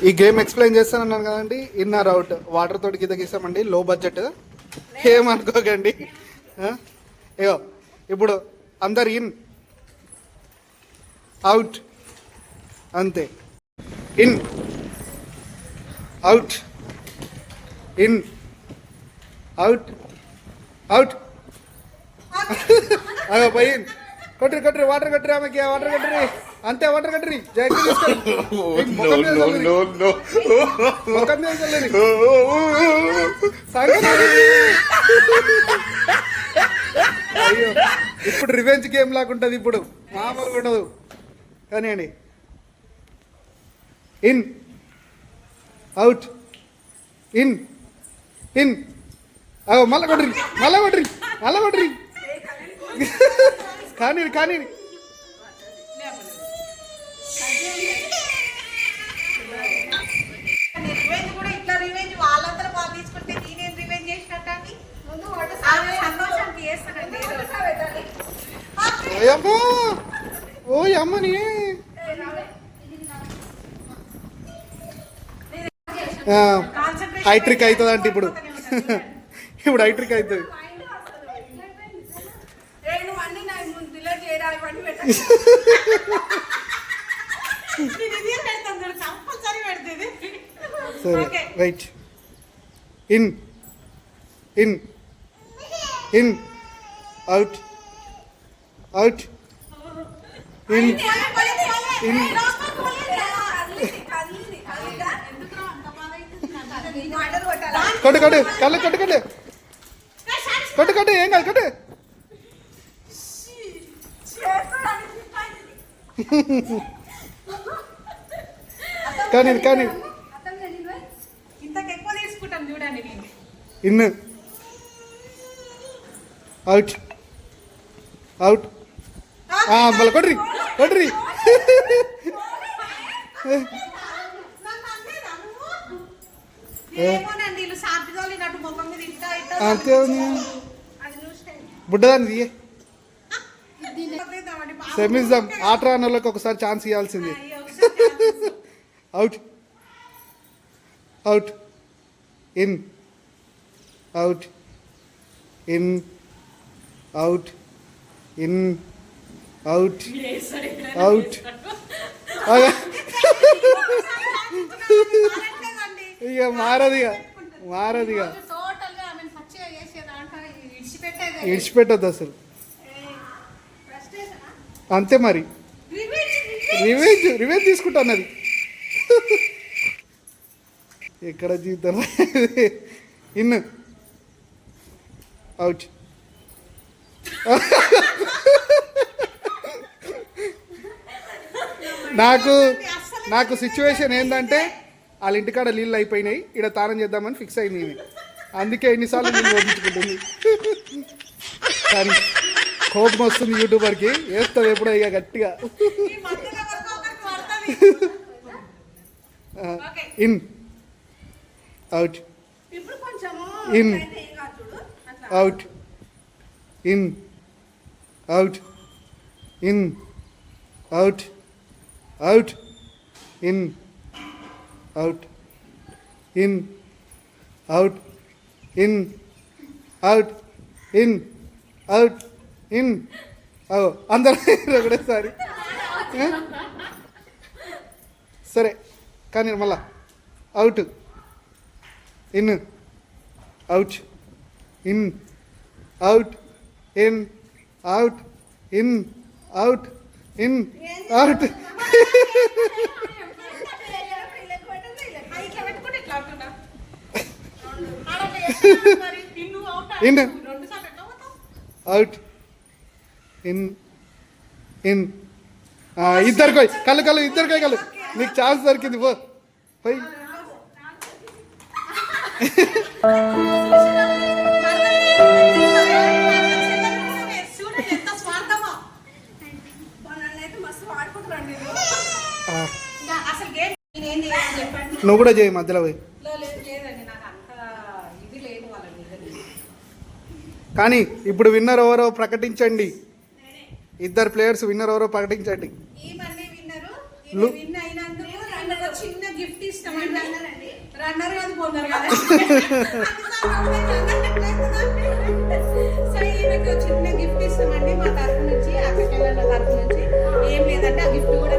ఈ game explain చేస్తానన్నాను కదండి. In are out water తోటి కింద గీసామండి. లో బడ్జెట్ ఏమనుకోకండి. అయ్యో ఇప్పుడు అందరు ఇన్ అవుట్ అంతే. In out in out out. అయ్యో పోయి కొట్టరి కొట్టరి వాటర్ కొట్టరి ఆమెకి వాటర్ కొట్టరి అంతే. వాటర్ కొట్టరి జాగ్రత్త తీసుకోండి. ముఖం మీద చల్లని అయ్యో ఇప్పుడు రివెంజ్ గేమ్ లాగా ఉంటుంది. ఇప్పుడు మామూలుగా ఉండదు. కానీ అండి ఇన్ అవుట్ ఇన్ ఇన్. అయ్యో మళ్ళా కొట్టరి మళ్ళా కొట్టరి మళ్ళా కొట్టరి. కానీ కానీ ఓయమ్మో ఓయమ్మని హైట్రిక్ అవుతుంది అంటే ఇప్పుడు ఇప్పుడు హైట్రిక్ అవుతుంది. సరే right. In in in out out in in. కొట్టు కొట్టు కళ్ళు కొట్టు కొట్టు కొట్టు కొట్టు ఏం కాదు కొట్టు. కానీ కానీ ఇన్ అవుట్ అవుట్. మళ్ళీ కొట్రి కొట్రి. అంతే బుడ్డదాన్ని సెమిజం ఆట రానోళ్ళకి ఒకసారి ఛాన్స్ ఇవ్వాల్సింది. Out out in out in out in out out. ఇక మారదిగా మారదిగా ఇడిచిపెట్టద్దు అసలు. అంతే మరి రివెంజ్ రివెంజ్ తీసుకుంటా అన్నది. ఎక్కడ జీవితం. In out. నాకు సిచ్యువేషన్ ఏంటంటే వాళ్ళ ఇంటికాడ నీళ్ళు అయిపోయినాయి, ఇక్కడ తానం చేద్దామని ఫిక్స్ అయింది. అందుకే ఎన్నిసార్లు నేను ఓడించుకుంటుంది. కానీ కోపం వస్తుంది యూట్యూబర్కి, వేస్తుంది ఎప్పుడో ఇక గట్టిగా. In out in out in out in out out in out in out in out in out in. అందరూ ఒకటేసారి. సరే కానీ మళ్ళా out in out in out in out in out in out. In out in in. ఇద్దరికోయ్ కళ్ళు కళ్ళు ఇద్దరికోయ్ కళ్ళు. నీకు ఛాన్స్ దొరికింది పో పోయి. నువ్వు కూడా చేయి మధ్యలో పోయి. కానీ ఇప్పుడు విన్నర్ ఎవరో ప్రకటించండి. ఇద్దరు ప్లేయర్స్ విన్నర్ ఎవరో ప్రకటించండి. చిన్న గిఫ్ట్ ఇస్తామండి. రన్నర్ కాదు పోన్నారు కదా. సో ఈమెకి చిన్న గిఫ్ట్ ఇస్తామండి మా తరఫు నుంచి, అక్క చెల్లెల తరఫు నుంచి. ఏం లేదంటే ఆ గిఫ్ట్ కూడా